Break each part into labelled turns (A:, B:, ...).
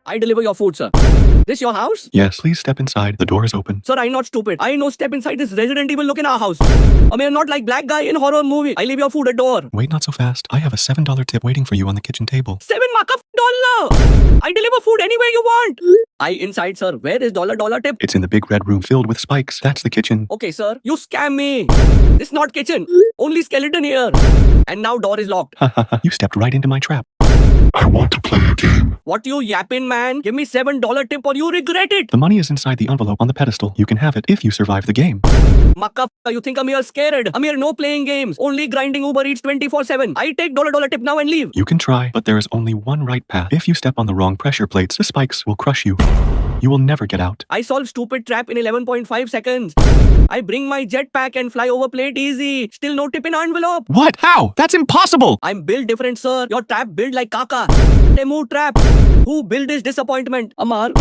A: I deliver your food, sir. This your house?
B: Yes, please step inside. The door is open.
A: Sir, I'm not stupid. I know step inside this Resident Evil look in our house. I mean, not like black guy in horror movie. I leave your food at door.
B: Wait, not so fast. I have a $7 tip waiting for you on the kitchen table.
A: $7 I deliver food anywhere you want. I inside, sir. Where is dollar tip?
B: It's in the big red room filled with spikes. That's the kitchen.
A: Okay, sir. You scam me. This not kitchen. Only skeleton here. And now door is locked.
B: Ha ha ha. You stepped right into my trap.
C: I want to play a game.
A: What you yapping, man? Give me $7 tip or you regret it.
B: The money is inside the envelope on the pedestal. You can have it if you survive the game.
A: Motherfucker, you think I'm here scared? I'm here no playing games. Only grinding Uber Eats 24/7. I take dollar tip now and leave.
B: You can try, but there is only one right path. If you step on the wrong pressure plates, the spikes will crush you. You will never get out.
A: I solve stupid trap in 11.5 seconds. I bring my jetpack and fly over plate easy. Still no tip in envelope.
B: What? How? That's impossible!
A: I'm built different, sir. Your trap built like Kaka. Temu trap. Who built this disappointment? Amar.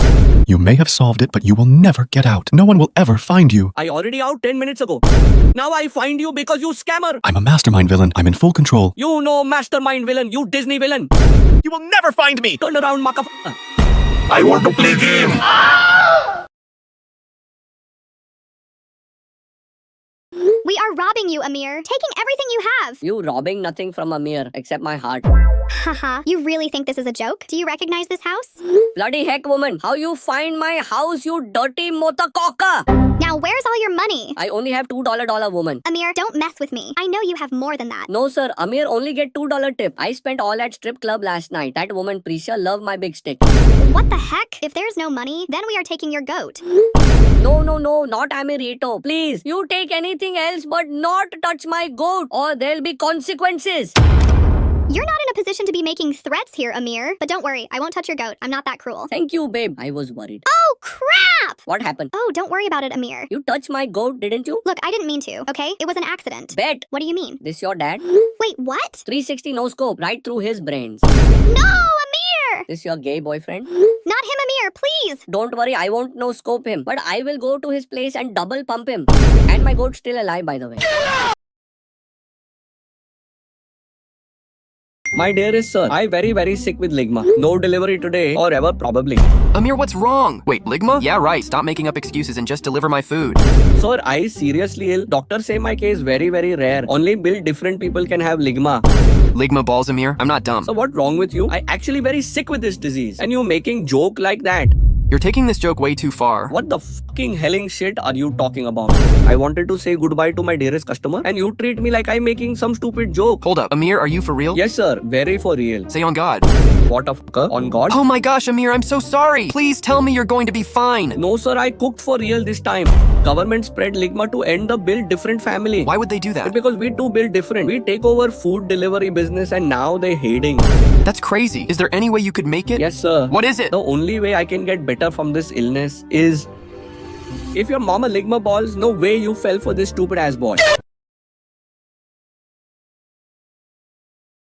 B: You may have solved it, but you will never get out. No one will ever find you.
A: I already out 10 minutes ago. Now I find you because you scammer.
B: I'm a mastermind villain. I'm in full control.
A: You know mastermind villain. You Disney villain.
B: You will never find me!
A: Turn around, motherfucker.
C: I want to play a game.
D: We are robbing you, Amir. Taking everything you have.
A: You robbing nothing from Amir except my heart.
D: Haha. You really think this is a joke? Do you recognize this house?
A: Bloody heck, woman. How you find my house, you dirty motherfucker?
D: Now, where's all your money?
A: I only have $2 woman.
D: Amir, don't mess with me. I know you have more than that.
A: No, sir. Amir only get $2 tip. I spent all at strip club last night. That woman, Prisha, love my big stick.
D: What the heck? If there's no money, then we are taking your goat.
A: No, not Amirito. Please, you take anything else but not touch my goat or there'll be consequences.
D: You're not in a position to be making threats here, Amir. But don't worry, I won't touch your goat. I'm not that cruel.
A: Thank you, babe. I was worried.
D: Oh, crap!
A: What happened?
D: Oh, don't worry about it, Amir.
A: You touched my goat, didn't you?
D: Look, I didn't mean to, okay? It was an accident.
A: Bet.
D: What do you mean?
A: This your dad?
D: Wait, what?
A: 360 no scope right through his brains.
D: No, Amir!
A: This your gay boyfriend?
D: Not him, Amir, please!
A: Don't worry, I won't no scope him. But I will go to his place and double pump him. And my goat's still alive, by the way. My dearest sir, I very sick with ligma. No delivery today or ever probably.
E: Amir, what's wrong? Wait, Ligma? Yeah, right. Stop making up excuses and just deliver my food.
A: Sir, I seriously ill. Doctors say my case very rare. Only built different people can have ligma.
E: Ligma balls, Amir? I'm not dumb.
A: So what wrong with you? I actually very sick with this disease. And you making joke like that.
E: You're taking this joke way too far.
A: What the fucking helling shit are you talking about? I wanted to say goodbye to my dearest customer and you treat me like I'm making some stupid joke.
E: Hold up. Amir, are you for real?
A: Yes sir, very for real.
E: Say on God.
A: What a fucker? On God?
E: Oh my gosh, Amir, I'm so sorry. Please tell me you're going to be fine.
A: No sir, I cooked for real this time. Government spread ligma to end the build different family.
E: Why would they do that?
A: Because we too build different. We take over food delivery business and now they hating.
E: That's crazy. Is there any way you could make it?
A: Yes sir.
E: What is it?
A: The only way I can get better from this illness is if your mama ligma balls, no way you fell for this stupid ass boy.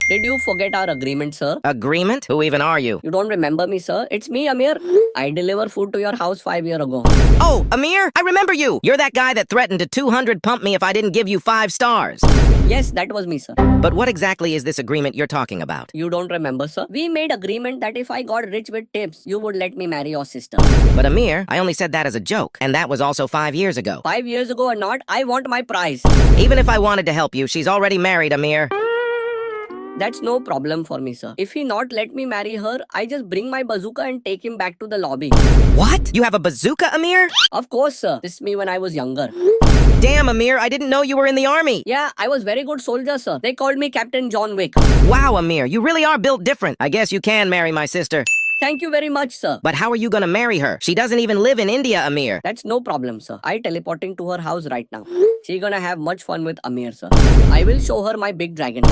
A: Did you forget our agreement, sir?
F: Agreement? Who even are you?
A: You don't remember me, sir? It's me, Amir. I deliver food to your house 5 years ago.
F: Oh, Amir, I remember you. You're that guy that threatened to 200 pump me if I didn't give you 5 stars.
A: Yes, that was me, sir.
F: But what exactly is this agreement you're talking about?
A: You don't remember, sir? We made agreement that if I got rich with tips, you would let me marry your sister.
F: But Amir, I only said that as a joke, and that was also 5 years ago.
A: 5 years ago or not, I want my prize.
F: Even if I wanted to help you, she's already married, Amir.
A: That's no problem for me, sir. If he not let me marry her, I just bring my bazooka and take him back to the lobby.
F: What? You have a bazooka, Amir?
A: Of course, sir. This is me when I was younger.
F: Damn, Amir, I didn't know you were in the army.
A: Yeah, I was very good soldier, sir. They called me Captain John Wick.
F: Wow, Amir, you really are built different. I guess you can marry my sister.
A: Thank you very much, sir.
F: But how are you gonna marry her? She doesn't even live in India, Amir.
A: That's no problem, sir. I teleporting to her house right now. She gonna have much fun with Amir, sir. I will show her my big dragon.